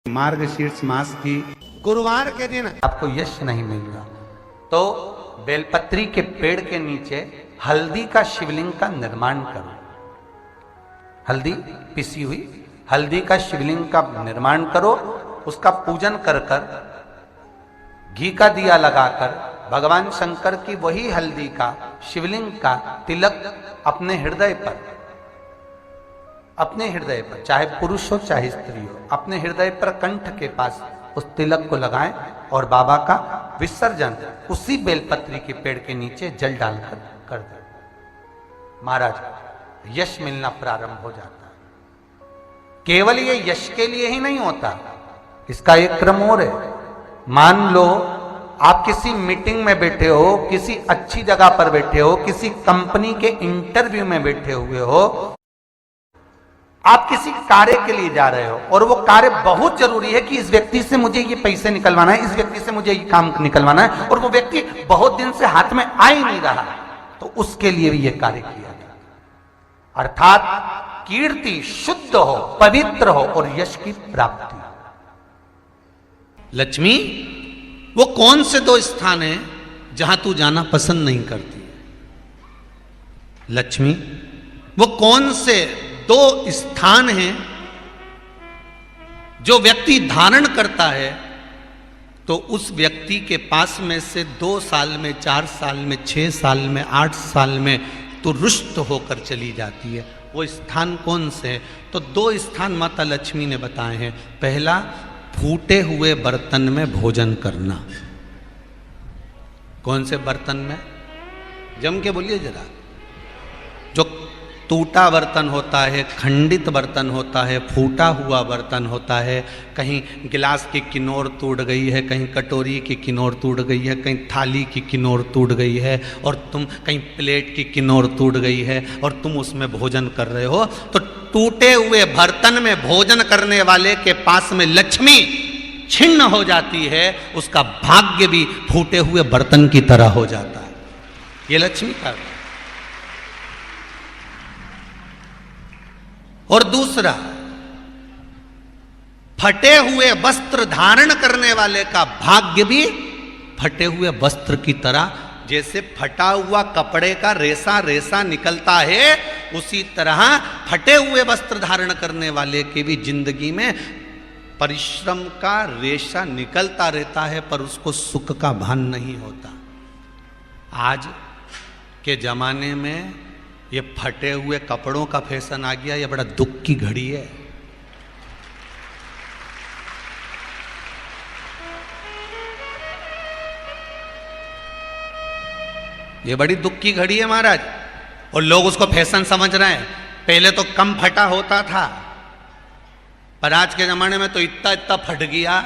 मार्गशीर्ष मास की गुरुवार के दिन आपको यश नहीं मिल रहा तो बेलपत्री के पेड़ के नीचे हल्दी का शिवलिंग का निर्माण करो। हल्दी पिसी हुई हल्दी का शिवलिंग का निर्माण करो, उसका पूजन कर कर घी का दिया लगाकर भगवान शंकर की वही हल्दी का शिवलिंग का तिलक अपने हृदय पर चाहे पुरुष हो चाहे स्त्री हो, अपने हृदय पर कंठ के पास उस तिलक को लगाएं और बाबा का विसर्जन उसी बेलपत्री के पेड़ के नीचे जल डालकर कर दें। महाराज यश मिलना प्रारंभ हो जाता है। केवल ये यश के लिए ही नहीं होता, इसका एक क्रम और है। मान लो आप किसी मीटिंग में बैठे हो, किसी अच्छी जगह पर बैठे हो, किसी कंपनी के इंटरव्यू में बैठे हुए हो, आप किसी कार्य के लिए जा रहे हो और वो कार्य बहुत जरूरी है कि इस व्यक्ति से मुझे ये पैसे निकलवाना है, इस व्यक्ति से मुझे ये काम निकलवाना है, और वो व्यक्ति बहुत दिन से हाथ में आ ही नहीं रहा, तो उसके लिए भी ये कार्य किया गया। अर्थात कीर्ति शुद्ध हो, पवित्र हो और यश की प्राप्ति। लक्ष्मी, वो कौन से दो स्थान हैं जहां तू जाना पसंद नहीं करती? लक्ष्मी, वो कौन से दो स्थान हैं जो व्यक्ति धारण करता है तो उस व्यक्ति के पास में से 2 साल में, 4 साल में, 6 साल में, 8 साल में तो रुष्ट होकर चली जाती है? वो स्थान कौन से हैं? तो 2 स्थान माता लक्ष्मी ने बताए हैं। पहला, फूटे हुए बर्तन में भोजन करना। कौन से बर्तन में? जम के बोलिए जरा। जो टूटा बर्तन होता है, खंडित बर्तन होता है, फूटा हुआ बर्तन होता है, कहीं गिलास की किनोर टूट गई है, कहीं कटोरी की किनोर टूट गई है, कहीं थाली की किनोर टूट गई है, और तुम कहीं प्लेट की किनोर टूट गई है और तुम उसमें भोजन कर रहे हो, तो टूटे हुए बर्तन में भोजन करने वाले के पास में लक्ष्मी छिन्न हो जाती है, उसका भाग्य भी फूटे हुए बर्तन की तरह हो जाता है। ये लक्ष्मी का। और दूसरा, फटे हुए वस्त्र धारण करने वाले का भाग्य भी फटे हुए वस्त्र की तरह, जैसे फटा हुआ कपड़े का रेसा रेसा निकलता है, उसी तरह फटे हुए वस्त्र धारण करने वाले के भी जिंदगी में परिश्रम का रेशा निकलता रहता है, पर उसको सुख का भान नहीं होता। आज के जमाने में ये फटे हुए कपड़ों का फैशन आ गया, ये बड़ा दुख की घड़ी है। ये बड़ी दुख की घड़ी है महाराज, और लोग उसको फैशन समझ रहे हैं। पहले तो कम फटा होता था, पर आज के जमाने में तो इतना इतना फट गया,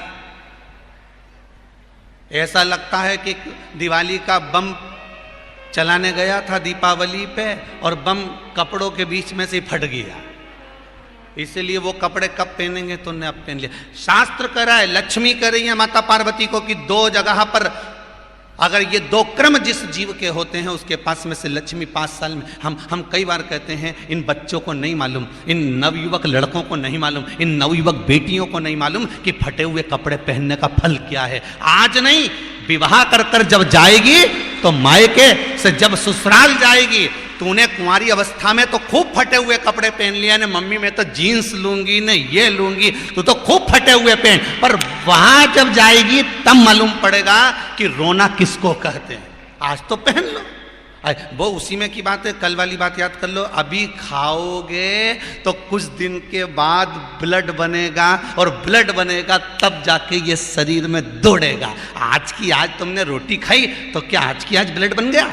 ऐसा लगता है कि दिवाली का बम चलाने गया था दीपावली पे और बम कपड़ों के बीच में से फट गया। इसलिए वो कपड़े कब पहनेंगे तो ने अब पहन लिया। शास्त्र कह रहा है, लक्ष्मी कह रही है माता पार्वती को कि 2 जगह पर अगर ये 2 क्रम जिस जीव के होते हैं उसके पास में से लक्ष्मी 5 साल में, हम कई बार कहते हैं इन बच्चों को नहीं मालूम, इन नवयुवक लड़कों को नहीं मालूम, इन नवयुवक बेटियों को नहीं मालूम कि फटे हुए कपड़े पहनने का फल क्या है। आज नहीं, विवाह कर कर जब जाएगी तो मायके से जब ससुराल जाएगी, तूने कुंवारी अवस्था में तो खूब फटे हुए कपड़े पहन लिया ने, मम्मी मैं तो जीन्स लूंगी ने, ये लूंगी, तू तो खूब फटे हुए पहन, पर वहां जब जाएगी तब मालूम पड़ेगा कि रोना किसको कहते हैं। आज तो पहन लो, वो उसी में की बात है। कल वाली बात याद कर लो, अभी खाओगे तो कुछ दिन के बाद ब्लड बनेगा, और ब्लड बनेगा तब जाके ये शरीर में दौड़ेगा। आज की आज तुमने रोटी खाई तो क्या आज की आज ब्लड बन गया?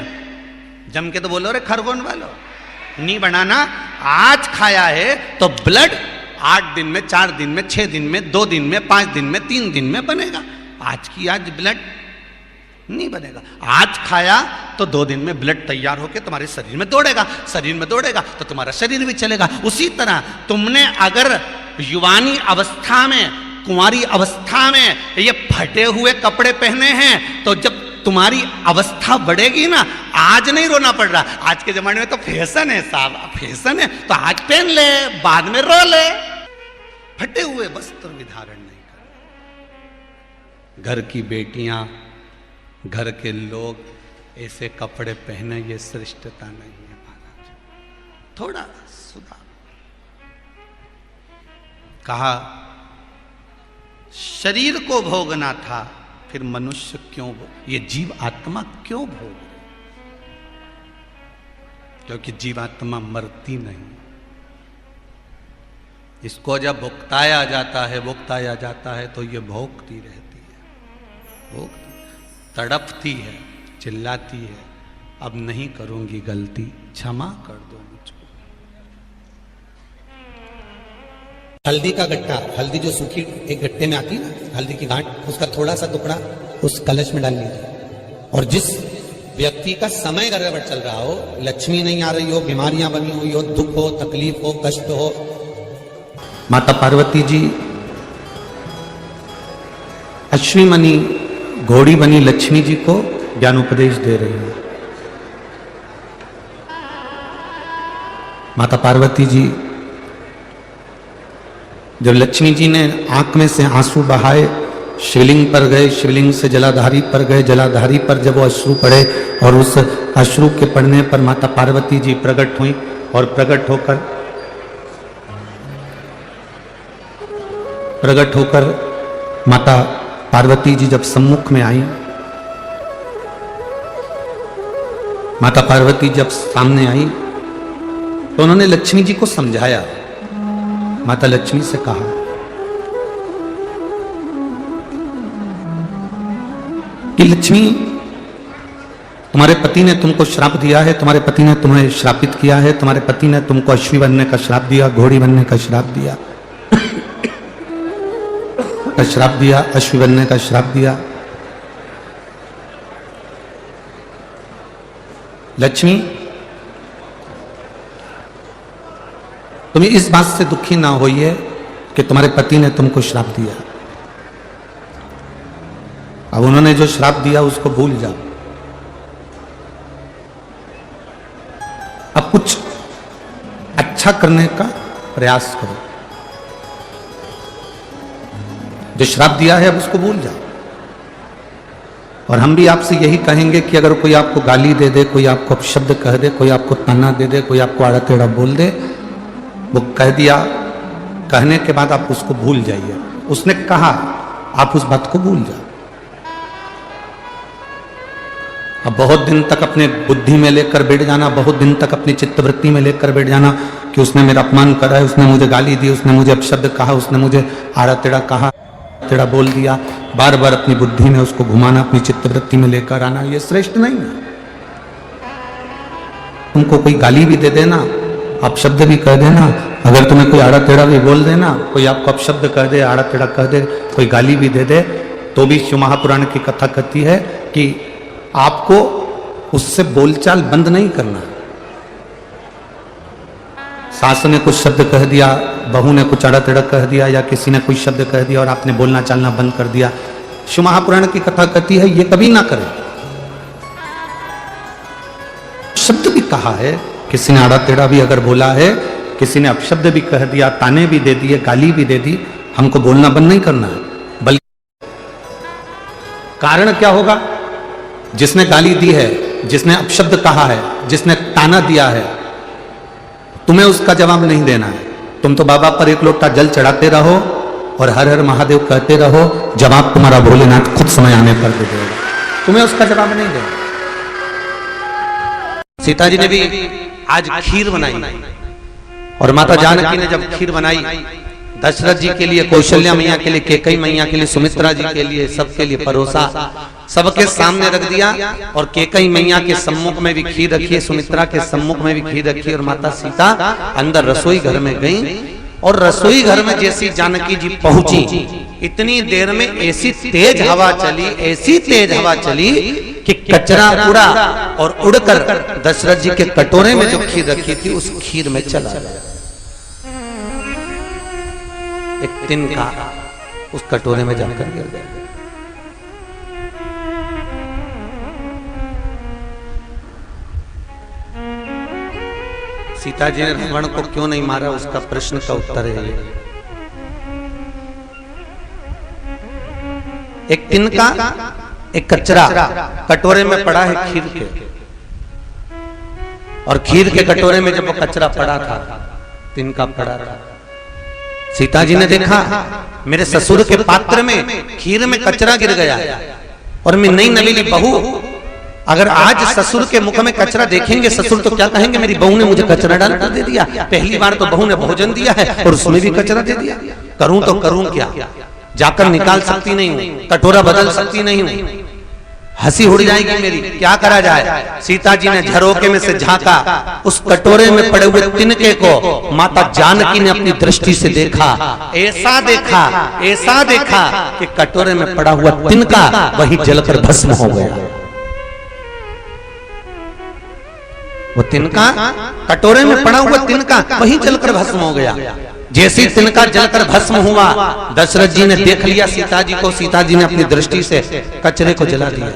जम के तो बोलो रे खरगोन वालो, नहीं बनाना। आज खाया है तो ब्लड 8 दिन में, 4 दिन में, 6 दिन में, 2 दिन में, 5 दिन में, 3 दिन में बनेगा। आज की आज ब्लड नहीं बनेगा। आज खाया तो 2 दिन में ब्लड तैयार होकर तुम्हारे शरीर में दौड़ेगा, शरीर में दौड़ेगा तो तुम्हारा शरीर भी चलेगा। उसी तरह तुमने अगर युवानी अवस्था में, कुंवारी अवस्था में ये फटे हुए कपड़े पहने हैं, तो जब तुम्हारी अवस्था बढ़ेगी ना, आज नहीं रोना पड़ रहा। आज के जमाने में तो फैशन है साहब, फैशन है तो आज पहन ले, बाद में रो ले। फटे हुए वस्त्र भी धारण नहीं कर। घर की बेटियां, घर के लोग ऐसे कपड़े पहने, ये श्रेष्ठता नहीं है महाराज। थोड़ा सुधार। कहा शरीर को भोगना था, फिर मनुष्य क्यों ये जीव आत्मा क्यों भोग रहे? क्योंकि जीवात्मा मरती नहीं। इसको जब भुगताया जाता है तो ये भोगती रहती है, तड़पती है, चिल्लाती है, अब नहीं करूंगी गलती, क्षमा कर दो मुझको। हल्दी का गट्टा, हल्दी जो सूखी एक गट्टे में आती है ना, हल्दी की गांठ, उसका थोड़ा सा टुकड़ा उस कलश में डाल लीजिए। और जिस व्यक्ति का समय गड़बड़ चल रहा हो, लक्ष्मी नहीं आ रही हो, बीमारियां बनी हुई हो, दुख हो, तकलीफ हो, कष्ट हो, माता पार्वती जी अश्विमनी घोड़ी बनी लक्ष्मी जी को ज्ञान उपदेश दे रही है। माता पार्वती जी जब लक्ष्मी जी ने आंख में से आंसू बहाए, शिवलिंग पर गए, शिवलिंग से जलाधारी पर गए, जलाधारी पर जब वो अश्रु पड़े और उस अश्रु के पड़ने पर माता पार्वती जी प्रकट हुई और प्रकट होकर माता पार्वती जी जब सम्मुख में आई, माता पार्वती जब सामने आई तो उन्होंने लक्ष्मी जी को समझाया। माता लक्ष्मी से कहा कि लक्ष्मी, तुम्हारे पति ने तुमको श्राप दिया है, तुम्हारे पति ने तुम्हें श्रापित किया है, तुम्हारे पति ने तुमको अश्वी बनने का श्राप दिया, घोड़ी बनने का श्राप दिया, अश्वी बनने का श्राप दिया। लक्ष्मी, तुम इस बात से दुखी ना होइए कि तुम्हारे पति ने तुमको श्राप दिया। अब उन्होंने जो श्राप दिया उसको भूल जाओ, अब कुछ अच्छा करने का प्रयास करो। जो श्राप दिया है अब उसको भूल जाओ। और हम भी आपसे यही कहेंगे कि अगर कोई आपको गाली दे दे, कोई आपको अपशब्द कह दे, कोई आपको ताना दे दे, कोई आपको आड़ा टेढ़ा बोल दे, वो कह दिया, कहने के बाद आप उसको भूल जाइए। उसने कहा, आप उस बात को भूल जाओ। अब बहुत दिन तक अपने बुद्धि में लेकर बैठ जाना, बहुत दिन तक अपनी चित्तवृत्ति में लेकर बैठ जाना कि उसने मेरा अपमान करा है, उसने मुझे गाली दी, उसने मुझे अपशब्द कहा, उसने मुझे आड़ा टेढ़ा कहा, टेढ़ा बोल दिया, बार बार अपनी बुद्धि में उसको घुमाना, अपनी चित्तवृत्ति में लेकर आना, ये श्रेष्ठ नहीं है। तुमको कोई गाली भी दे देना, अपशब्द भी कह देना, अगर तुम्हें कोई आड़ा टेढ़ा भी बोल देना, कोई आपको अपशब्द कह दे, आड़ा टेढ़ा कह दे, कोई गाली भी दे दे, तो भी शिव महापुराण की कथा कहती है कि आपको उससे बोलचाल बंद नहीं करना। सास ने कुछ शब्द कह दिया, बहू ने कुछ आड़ा टेढ़ा कह दिया, या किसी ने कोई शब्द कह दिया और आपने बोलना चालना बंद कर दिया, शिव महापुराण की कथा कहती है ये कभी ना करें। शब्द भी कहा है, किसी ने आड़ा टेढ़ा भी अगर बोला है, किसी ने अपशब्द भी कह दिया, ताने भी दे दिए, गाली भी दे दी, हमको बोलना बंद नहीं करना है। बल्कि कारण क्या होगा? जिसने गाली दी है, जिसने अपशब्द कहा है, जिसने ताना दिया है, तुम्हें उसका जवाब नहीं देना है। तुम तो बाबा पर एक लोटा जल चढ़ाते रहो और हर हर महादेव कहते रहो, जवाब तुम्हारा भोलेनाथ खुद समय आने पर दे देगा, तुम्हें उसका जवाब नहीं देना। सीता जी ने भी आज खीर बनाई और माता जानकी ने जब खीर बनाई, दशरथ जी के लिए, कौशल्या मैया के लिए, कैकेयी मैया के लिए, सुमित्रा जी के लिए, सबके लिए परोसा, सबके सामने रख दिया। और कैकेयी मैया के सम्मुख में भी खीर रखी है, सुमित्रा के सम्मुख में भी खीर रखी है। और माता सीता अंदर रसोई घर में गई और रसोई घर में जैसी जानकी जी पहुंची, इतनी देर में ऐसी तेज हवा चली, ऐसी तेज हवा चली कि कचरा उड़ा और उड़कर दशरथ जी के कटोरे में जो खीर रखी थी उस खीर में चला गया। एक तिनका उस कटोरे में जाकर गिर गया। सीता जी ने रावण को क्यों नहीं मारा, उसका प्रश्न का उत्तर है ये। एक तिनका, एक कचरा कटोरे में पड़ा है खीर के, और खीर के कटोरे में जब वो कचरा पड़ा था, तिनका पड़ा था, सीता जी ने देखा मेरे ससुर के पात्र में खीर में कचरा गिर गया और मैं नई नवीली बहू, अगर आज ससुर के मुख में कचरा देखेंगे ससुर तो क्या कहेंगे, मेरी बहू ने मुझे कचरा डाल कर दे दिया, पहली बार तो बहू ने भोजन दिया है और उसमें भी कचरा दे दिया, करूं तो करूं क्या, जाकर निकाल सकती नहीं हूं, कटोरा बदल सकती नहीं हूं, हंसी उड़ जाएगी मेरी, क्या करा जाए। सीता जी ने झरोके में से झांका, उस कटोरे में पड़े हुए तिनके को माता जानकी ने अपनी दृष्टि से देखा, ऐसा देखा कि कटोरे में पड़ा हुआ तिनका वही जलकर भस्म हो गया। वो तिनका, कटोरे में पड़ा हुआ तिनका वही जलकर भस्म हो गया। जैसे तिनका जलकर भस्म हुआ, दशरथ जी ने देख लिया सीता जी को, सीता जी ने अपनी दृष्टि से कचरे को जला दिया,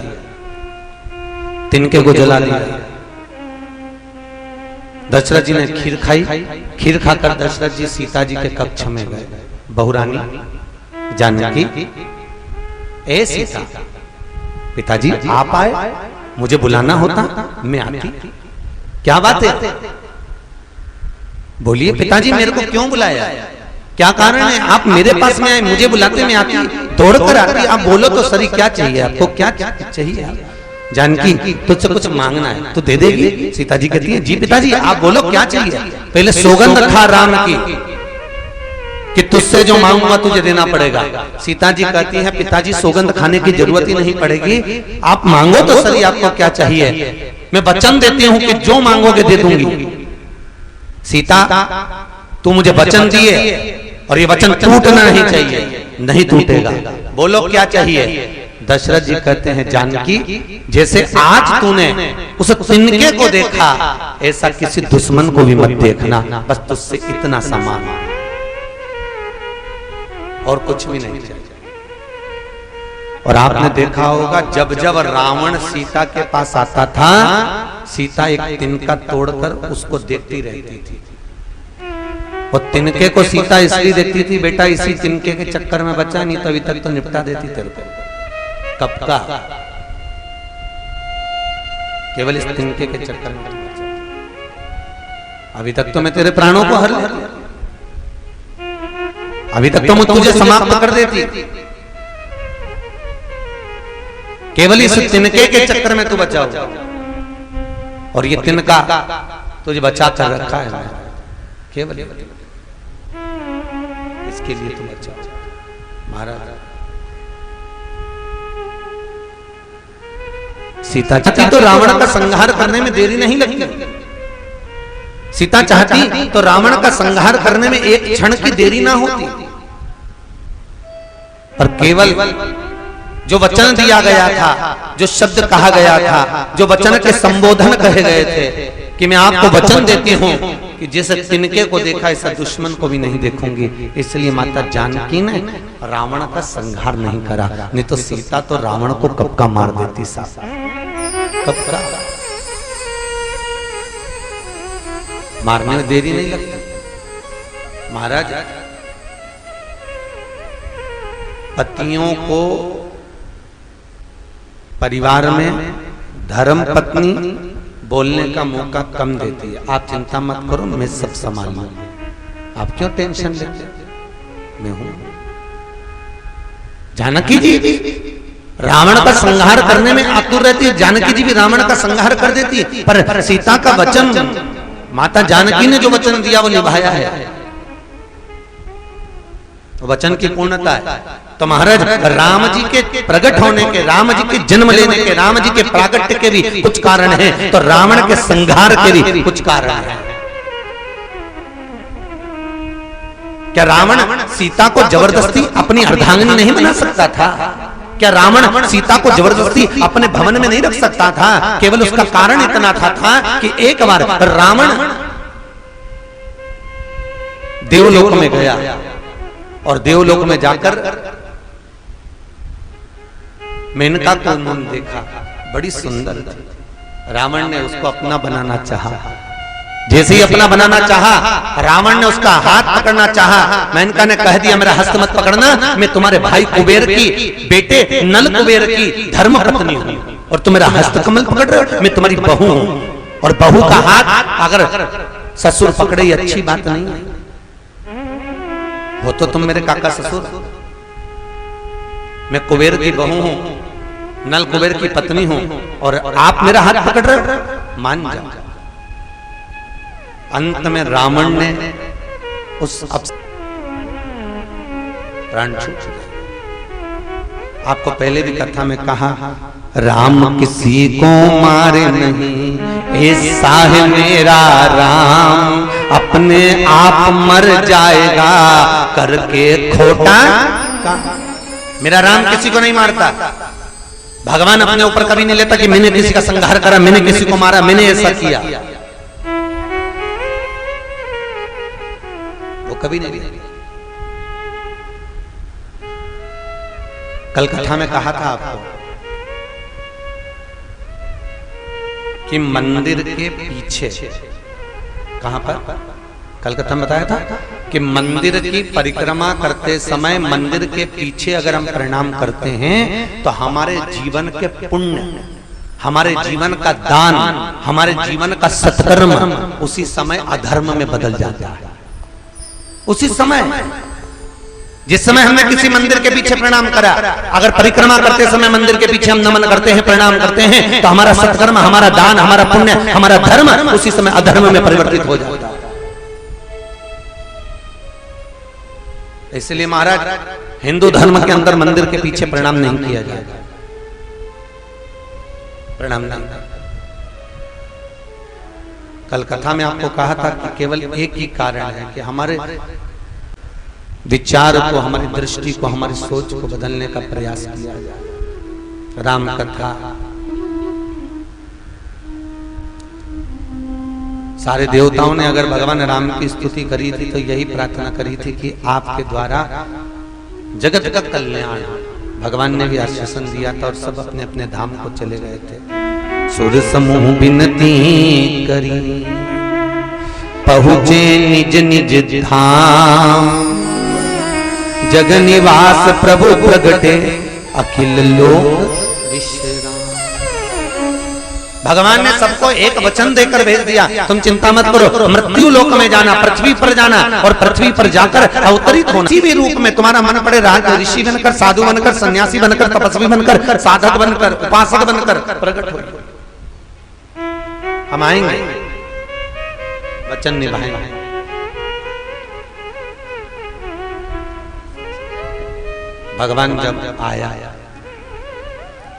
तिनके को जला दिया। दशरथ जी ने खीर खाई, खीर खाकर दशरथ जी सीता जी के कक्ष में गए। बहुरानी जानकी, ए सीता, पिताजी आप आए, मुझे बुलाना होता मैं आती, क्या बात है, बोलिए पिताजी मेरे को क्यों बुलाया, क्या कारण है, आप मेरे पास में आए, मुझे बुलाते मैं आती, दौड़कर आती, आप बोलो तो सही क्या चाहिए आपको, क्या चाहिए। जानकी तुझसे कुछ मांगना है तो दे देगी। सीता जी कहती है जी पिताजी आप बोलो क्या चाहिए। पहले सौगंध खा राम की कि तुझसे जो मांगूंगा तुझे देना पड़ेगा। सीता जी कहती है पिताजी सौगंध खाने की जरूरत ही नहीं पड़ेगी, आप मांगो तो सही आपको क्या चाहिए, मैं वचन देती हूं कि जो मांगोगे दे दूंगी। सीता तू मुझे वचन दिए और ये वचन टूटना नहीं चाहिए, नहीं टूटेगा, बोलो क्या चाहिए। दशरथ जी कहते हैं जानकी जैसे आज तूने उस तिनके को देखा ऐसा किसी दुश्मन को भी मत देखना, बस तुझसे इतना सामान और कुछ भी नहीं चाहिए। और आपने देखा होगा जब जब रावण सीता के पास आता था, सीता एक तिनका तोड़कर उसको देखती रहती थी। और तिनके को सीता इसलिए देखती थी बेटा इसी तिनके के चक्कर में बचा, नहीं तो अभी तक तो निपटा देती तेरे को। कब का? केवल इस तिनके के चक्कर में बचा, अभी तक तो मैं तेरे प्राणों को हर लिया, अभी तक तो मैं तुझे समाप्त कर देती, केवल इस तिनके के चक्कर में तू बचा हो। और ये तिनका तुझे बचा कर रखा है केवल इसके लिए तुम बचा। महाराज सीता चाहती तो रावण का संहार करने में देरी नहीं लगती, सीता चाहती तो रावण का संहार करने में एक क्षण की देरी ना होती, पर केवल जो वचन दिया गया था, जो शब्द कहा गया था, जो वचन के संबोधन कहे गए थे कि मैं आपको वचन देती हूं कि जिस तिनके को देखा ऐसा दुश्मन को भी नहीं देखूंगी, इसलिए माता जानकी ने रावण का संहार नहीं करा, नहीं तो सीता तो रावण को कब का मार देती साहब, कब का मारने में देरी नहीं लगती। महाराज पतियों को परिवार में धर्म पत्नी बोलने का मौका कम देती है। आप चिंता मत करो मैं सब संभाल लूंगी, आप क्यों टेंशन लेते, मैं हूं। जानकी जी रावण का संहार करने में आतुर रहती है, जानकी जी भी रावण का संहार कर देती है, पर सीता का वचन, माता जानकी ने जो वचन दिया वो निभाया है, वचन की पूर्णता है। तो महाराज राम जी के प्रकट होने के, राम जी के जन्म लेने के, राम जी के प्रागट्य के भी कुछ कारण हैं, तो रावण के संहार के भी कुछ कारण हैं। क्या रावण सीता को जबरदस्ती अपनी अर्धांगिनी नहीं बना सकता था? क्या रावण सीता को जबरदस्ती अपने भवन में नहीं रख सकता था? केवल उसका कारण इतना था कि एक बार रावण देवलोक में गया और देवलोक में जाकर मेनका को उन्होंने देखा, बड़ी सुंदर थी। रावण ने उसको अपना बनाना चाहा, जैसे ही अपना बनाना चाहा, रावण ने उसका हाथ पकड़ना चाहा, मेनका ने कह दिया मेरा हस्त मत पकड़ना, मैं तुम्हारे भाई कुबेर की बेटे नल कुबेर की धर्म पत्नी हूं और तुम मेरा हस्त कमल पकड़ रहे हो, मैं तुम्हारी बहू हूं। और बहू का हाथ अगर ससुर पकड़े ही अच्छी बात नहीं है, हो तो तुम मेरे काका ससुर, मैं कुबेर की बहू हूं, नल कुबेर की पत्नी हूं और आप मेरा हाथ पकड़ रहे हो, मान जाओ। अंत में रावण ने उस प्राण छूट गए। आपको पहले भी कथा में कहा, राम किसी को मारे नहीं, ऐसा है मेरा राम, अपने आप मर जाएगा करके खोटा। मेरा राम किसी को नहीं मारता। भगवान अपने ऊपर कभी नहीं लेता कि मैंने किसी का संहार करा, मैंने किसी को मारा, मैंने ऐसा किया, वो कभी नहीं। कल कथा में कहा था आपको कि मंदिर के पीछे, कहां पर, कलकत्ता में बताया था कि मंदिर की परिक्रमा करते समय मंदिर के पीछे अगर हम प्रणाम करते हैं तो हमारे जीवन के पुण्य, हमारे जीवन का दान, हमारे जीवन का सत्कर्म उसी समय अधर्म में बदल जाता है। उसी समय, जिस समय हमने किसी मंदिर के पीछे प्रणाम करा, अगर परिक्रमा करते समय मंदिर के पीछे हम नमन करते हैं, प्रणाम करते हैं, तो हमारा सत्कर्म, हमारा दान, हमारा पुण्य, हमारा धर्म उसी समय अधर्म में परिवर्तित हो जाता है। इसलिए महाराज, हिंदू धर्म के अंदर मंदिर के पीछे प्रणाम नहीं किया जाएगा, प्रणाम नहीं। कल कथा में आपको कहा था कि केवल एक ही कारण है कि हमारे विचार को, हमारी दृष्टि को, हमारी सोच को बदलने का प्रयास किया जाए। राम कथा, सारे देवताओं ने अगर भगवान राम की स्तुति करी थी तो यही प्रार्थना करी थी कि आपके द्वारा जगत का कल्याण। भगवान ने भी आश्वासन दिया था और सब अपने अपने धाम को चले गए थे। सुर समूह बिनती करी, पहुँचे निज निज धाम, जग निवास प्रभु प्रगटे, अखिल लोक विश्राम। भगवान ने सबको एक वचन देकर भेज दिया, तुम चिंता मत करो, मृत्यु लोक में जाना, पृथ्वी पर जाना और पृथ्वी पर जाकर अवतरित होना। किसी भी रूप में तुम्हारा मन पड़े, राज ऋषि बनकर, साधु बनकर, सन्यासी बनकर, तपस्वी बनकर, साधक बनकर, उपासक बनकर प्रकट हो। हम आएंगे, वचन निभाएंगे। भगवान जब आया,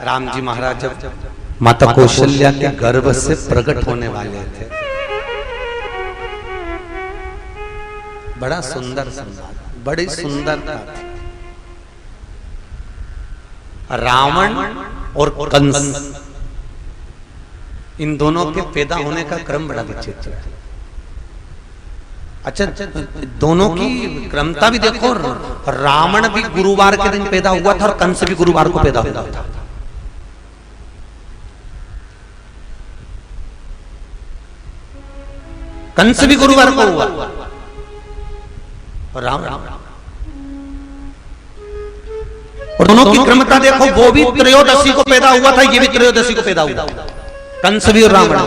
राम जी महाराज जब माता कौशल्या के गर्भ से प्रकट होने वाले थे, बड़ा सुंदर संवाद, बड़ी सुंदरता थी। रावण और कंस, इन दोनों के पैदा होने का क्रम बड़ा विचित्र है। अच्छा, दोनों की क्रमता भी देखो, रावण भी गुरुवार के दिन पैदा हुआ था और कंस भी गुरुवार को पैदा हुआ था। कंस भी गुरुवार को हुआ और रावण, और दोनों की क्रमता देखो, वो भी त्रयोदशी को पैदा हुआ था, ये भी त्रयोदशी को पैदा हुआ, कंस भी और रावण।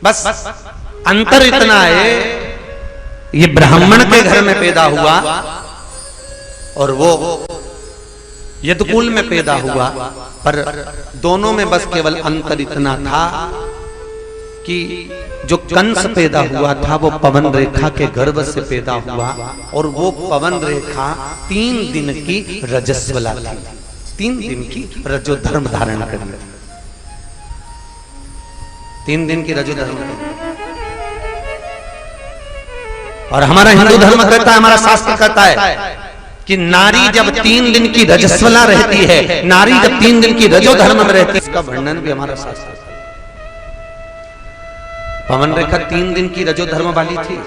बस अंतर इतना है, ये ब्राह्मण के घर में पैदा हुआ और वो यदुकुल में पैदा हुआ, पर दोनों में बस केवल अंतर इतना था कि जो कंस पैदा हुआ था वो पवन रेखा के गर्भ से पैदा हुआ और वो पवन रेखा 3 दिन की रजस्वला थी, 3 दिन की रजो धर्म धारण कर ली, 3 दिन की रजो धर्म। और हमारा हिंदू धर्म कहता है, हमारा शास्त्र कहता है कि नारी जब 3 दिन की रजस्वला रहती है, नारी जब 3 दिन की रजो धर्म में रहती है, इसका वर्णन भी हमारा शास्त्र है। पवन रेखा 3 दिन की रजो धर्म वाली थी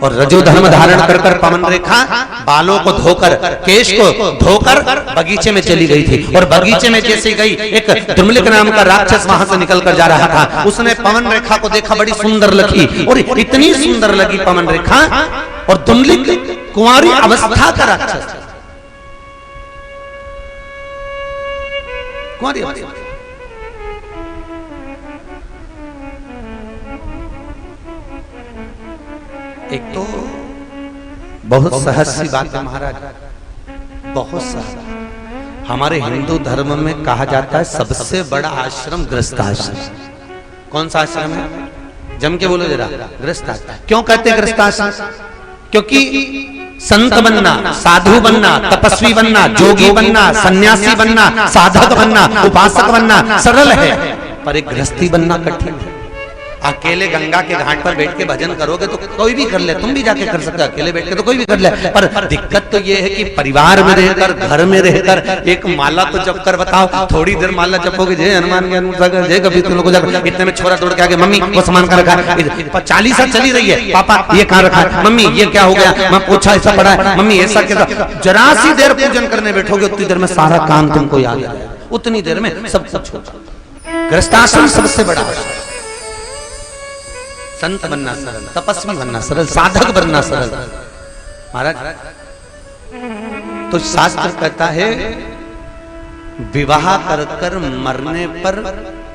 और रजो धर्म धारण कर कर पवन रेखा बालों को धोकर, केश को धोकर बगीचे में चली गई थी। और बगीचे में जैसे गई, एक दुर्मिलिक नाम का राक्षस वहां से निकल कर जा रहा था। उसने पवन रेखा को देखा, बड़ी सुंदर लगी, और इतनी सुंदर लगी पवन रेखा, और दुर्मिलिक कुंवारी अवस्था का राक्षस, कुंवारी अवस्था। एक तो बहुत सहज सी बात है महाराज, बहुत सहज। हमारे हिंदू धर्म में कहा जाता है सबसे बड़ा आश्रम गृहस्थाश्रम। कौन सा आश्रम है? जम के बोलो जरा। गृहस्थाश्रम। क्यों कहते हैं गृहस्थाश्रम? क्योंकि संत बनना, साधु बनना, तपस्वी बनना, जोगी बनना, सन्यासी बनना, साधक बनना, उपासक बनना सरल है, पर एक गृहस्थी बनना कठिन है। अकेले गंगा के घाट पर बैठ के भजन करोगे तो कोई भी कर ले, तुम भी जाके कर सकते हो, अकेले बैठ के तो कोई भी कर ले, पर दिक्कत तो ये है कि परिवार में रहकर, घर में रहकर एक माला तो जप कर बताओ। थोड़ी देर माला जपोगे, जय हनुमान ज्ञान सागर, जय कबीर तुम लोग जाकर, इतने में छोरा दौड़ के आगे, मम्मी वो सामान का रखा है, 40 साल चली रही है, पापा ये कहाँ रखा है, मम्मी ये क्या हो गया, मैं पूछा ऐसा पड़ा है, मम्मी ऐसा कैसा। जरा सी देर पूजन करने बैठोगे, उतनी देर में सारा काम तुमको याद आ जाए, उतनी देर में सब कुछ हो जाए। गृहस्थाश्रम सबसे बड़ा आश्रम। संत बनना सरल, तपस्वी बनना सरल, साधक बनना सरल महाराज। तो शास्त्र कहता है विवाह कर कर मरने पर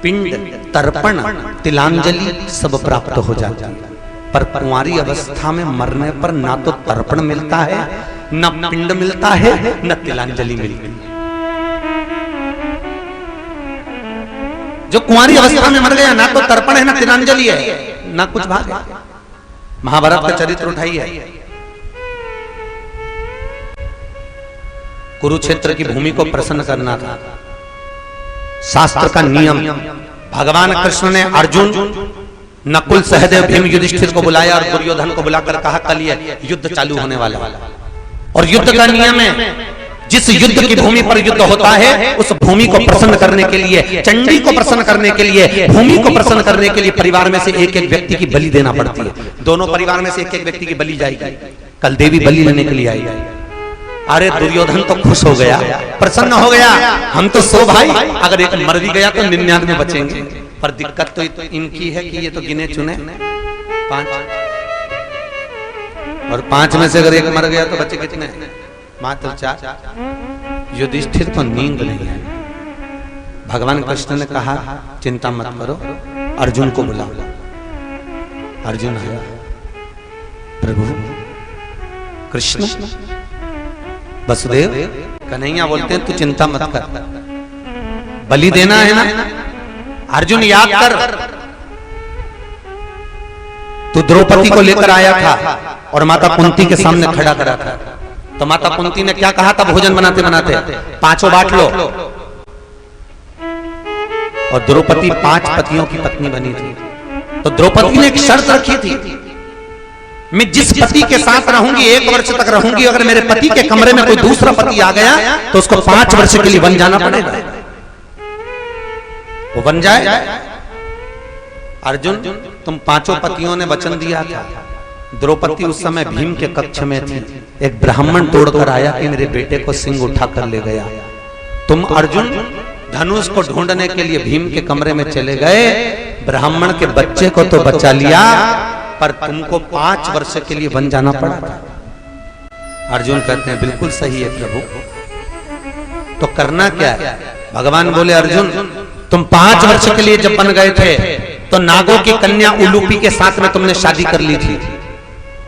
पिंड, तर्पण, तिलांजलि सब प्राप्त हो जाती है, पर कुंवारी अवस्था में मरने पर ना तो तर्पण मिलता है, न पिंड मिलता है, न तिलांजलि मिलती है। जो कुंवारी अवस्था में मर गया, ना तो तर्पण है, ना तिलांजलि है, ना कुछ भाग है। महाभारत का चरित्र उठाइए, कुरुक्षेत्र की भूमि को प्रसन्न करना था, शास्त्र का नियम। भगवान कृष्ण ने अर्जुन, नकुल, सहदेव, भीम, युधिष्ठिर को बुलाया और दुर्योधन को बुलाकर कहा कल ये युद्ध चालू होने वाला है, और युद्ध का नियम है जिस युद्ध की भूमि पर युद्ध होता है उस भूमि को प्रसन्न करने के लिए, चंडी को प्रसन्न करने के लिए, भूमि को प्रसन्न करने के लिए परिवार में से एक एक व्यक्ति की बलि देना पड़ती है। दोनों परिवार में से एक एक व्यक्ति की बलि जाएगी। कल देवी बलि लेने के लिए आई। अरे दुर्योधन तो खुश हो गया, प्रसन्न हो गया, हम तो 100 भाई, अगर एक मर भी गया तो 99 बचेंगे। पर दिक्कत तो इनकी है कि ये तो गिने चुने 5, और 5 में से अगर एक मर गया तो बचे कितने? मात्र 4। युधिष्ठिर को नींद नहीं आई। भगवान कृष्ण ने कहा चिंता मत करो, अर्जुन को बुलाओ। अर्जुन आया, प्रभु कृष्ण, वसुदेव, कन्हैया बोलते हैं तू चिंता मत कर, बलि देना है ना। अर्जुन याद कर, तू द्रौपदी को लेकर आया था और माता कुंती के सामने खड़ा करा था, तो माता कुंती ने क्या कहा था भोजन बनाते बनाते? 5 बांट लो। और द्रौपदी 5 पतियों की पत्नी बनी थी, तो द्रौपदी ने एक शर्त रखी थी, मैं जिस पति के साथ रहूंगी 1 वर्ष तक रहूंगी, अगर मेरे पति के कमरे में कोई दूसरा पति आ गया तो उसको 5 वर्ष के लिए बन जाना पड़ेगा। वो बन जाए। अर्जुन, तुम 5 पतियों ने वचन दिया था। द्रौपदी उस समय भीम के कक्ष में थी, एक ब्राह्मण तोड़कर आया कि मेरे बेटे को सिंह उठा कर ले गया। तुम अर्जुन धनुष को ढूंढने के लिए भीम के कमरे में चले गए, ब्राह्मण के बच्चे को तो बचा लिया, पर तुमको 5 वर्ष के लिए बन जाना पड़ा था। अर्जुन कहते हैं बिल्कुल सही है प्रभु, तो करना क्या है? भगवान बोले अर्जुन, तुम 5 वर्ष के लिए जब बन गए थे तो नागों की कन्या उलूपी के साथ में तुमने शादी कर ली थी,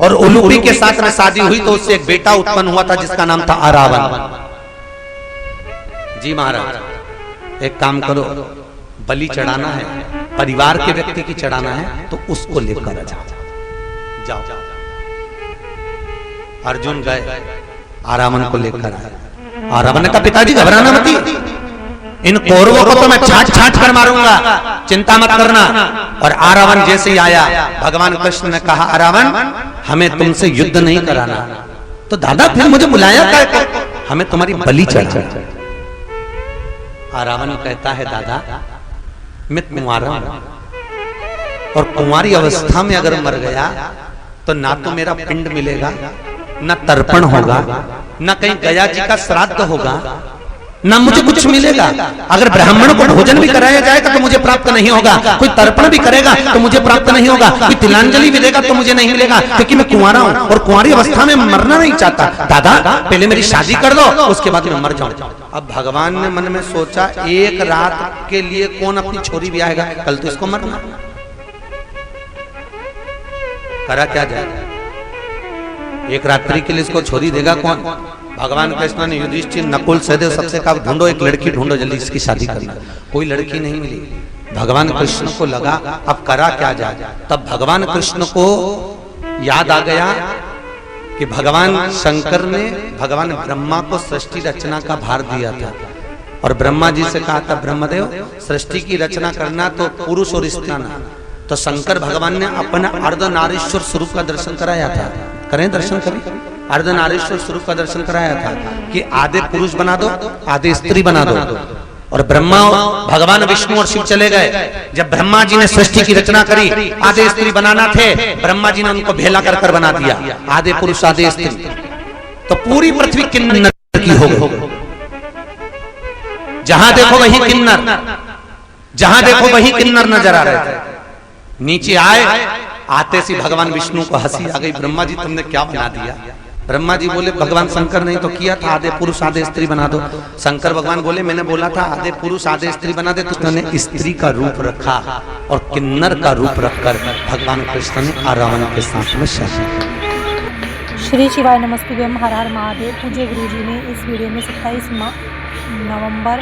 और उलूपी के साथ में शादी हुई तो उससे एक बेटा उत्पन्न हुआ था जिसका नाम था अरावन। जी महाराज, एक काम करो, बलि चढ़ाना है, परिवार के व्यक्ति की चढ़ाना है, तो उसको लेकर जाओ। अर्जुन गए, आरावन को लेकर आए। आरावन का पिताजी घबराना मत, इन कौरवों को तो मैं छाट छाट कर मारूंगा, चिंता मत करना। और आरावन जैसे ही आया, भगवान कृष्ण ने कहा आरावन, हमें तुमसे युद्ध नहीं कराना। तो दादा फिर मुझे बुलाया क्या? हमें तुम्हारी बलि चढ़ा। आरावन कहता है दादा मैं कुंवारा हूं, और कुंवारी अवस्था में अगर मर गया तो ना तो मेरा पिंड मिलेगा, न तर्पण होगा, न कहीं गया जी का श्राद्ध होगा, ना मुझे कुछ मिलेगा। अगर ब्राह्मण को भोजन भी कराया जाएगा तो मुझे प्राप्त नहीं होगा, कोई तर्पण भी करेगा तो मुझे प्राप्त नहीं होगा, कोई तिलांजलि भी देगा तो मुझे नहीं मिलेगा, क्योंकि मैं कुंवारा हूं और कुंवारी अवस्था में मरना नहीं चाहता। दादा पहले मेरी शादी कर दो, उसके बाद मैं मर जाऊं। अब भगवान ने मन में सोचा, एक रात के लिए कौन अपनी छोरी भी आएगा, कल तो इसको मरना। करा क्या जाए, एक रात्रि के लिए इसको छोरी देगा कौन? भगवान कृष्ण ने युधिष्ठिर, नकुल, सहदेव सबसे कहा ढूंढो, एक लड़की ढूंढो, जल्दी इसकी शादी करना। कोई लड़की नहीं मिली। भगवान कृष्ण को लगा अब करा क्या जाए। तब भगवान कृष्ण को याद आ गया कि भगवान शंकर ने भगवान ब्रह्मा को सृष्टि रचना का भार दिया था और ब्रह्मा जी से कहा था, ब्रह्मदेव सृष्टि की रचना करना तो पुरुष और स्त्री ना। तो शंकर भगवान ने अपना अर्धनारीश्वर स्वरूप का दर्शन कराया था। करें दर्शन करें, अर्धनारीश्वर स्वरूप का दर्शन कराया था कि आधे पुरुष बना दो, आधे स्त्री बना दो। और ब्रह्मा भगवान विष्णु और शिव चले गए। जब ब्रह्मा जी ने सृष्टि की रचना करी, आधे स्त्री बनाना थे, ब्रह्मा जी ने उनको भेला कर बना दिया, आधे पुरुष आधे स्त्री। तो पूरी पृथ्वी किन्नर की हो गई। जहां देखो वही किन्नर, जहां देखो वही किन्नर नजर आ रहे थे। नीचे आए, आते सी भगवान विष्णु को हंसी आ गई, ब्रह्मा जी तुमने क्या बना दिया? ब्रह्मा जी बोले, भगवान शंकर ने तो किया था, आधे पुरुष आधे स्त्री बना दो। शंकर भगवान बोले, मैंने बोला था आधे पुरुष आधे स्त्री बना दे, तो उसने स्त्री का रूप रखा और किन्नर का रूप रखकर भगवान कृष्ण ने रावण के साथ में शादी की। श्री शिवाय नमस्तुभ्यम, हर हर महादेव। पूज्य गुरु जी ने इस वीडियो में 27 नवंबर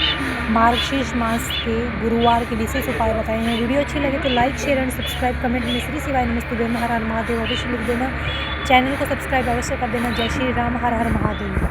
मार्गशीर्ष मास के गुरुवार के विशेष उपाय बताए हैं। वीडियो अच्छी लगे तो like, share and subscribe, comment में श्री शिवाय नमस्तुभ्यम हर हर महादेव अवश्य लिख देना। चैनल को सब्सक्राइब अवश्य कर देना। जय श्री राम, हर हर महादेव।